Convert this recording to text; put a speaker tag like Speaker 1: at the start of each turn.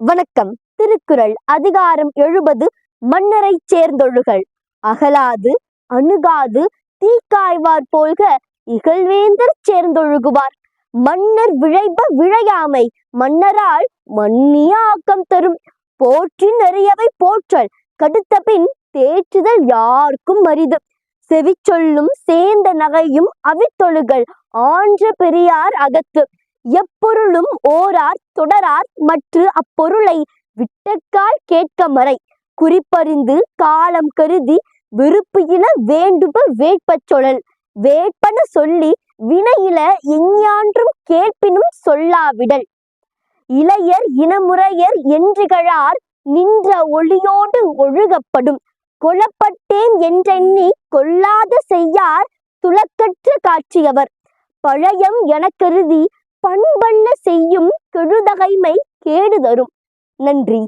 Speaker 1: வணக்கம். திருக்குறள் அதிகாரம் 70. மன்னரை சேர்ந்தொழுகல். அகலாது அணுகாது தீக்காய்வார் போல்க இகழ்வேந்தர் சேர்ந்தொழுகுவார். மன்னர் விழைப விழையாமை மன்னரால் மன்னிய ஆக்கம் தரும். போற்றி நெறியவை போற்றல் கடுத்தபின் தேற்றுதல் யார்க்கும் அரிது. செவிச்சொல்லும் சேர்ந்த நகையும் அவித்தொழுகல் ஆன்ற பெரியார் அகத்து. எப்பொருளும் ஓரார் தொடரார் மற்று அப்பொருளை விட்டக்கால் கேட்க மறை. குறிப்பறிந்து காலம் கருதி விருப்பு இல வேண்டுப வேட்பச் சொலல். வேட்பன சொல்லி வினையில எஞ்ஞான்றும் கேட்பினும் சொல்லாவிடல். இளையர் இனமுறையர் என்றிகழார் நின்ற ஒளியோடு ஒழுகப்படும். கொளப்பட்டேம் என்றெண்ணி கொள்ளாத செய்யார் துளக்கற்ற காட்சியவர். பழையம் எனக்கருதி பண்பல்ல செய்யும் கெழுதகைமை கேடு தரும். நன்றி.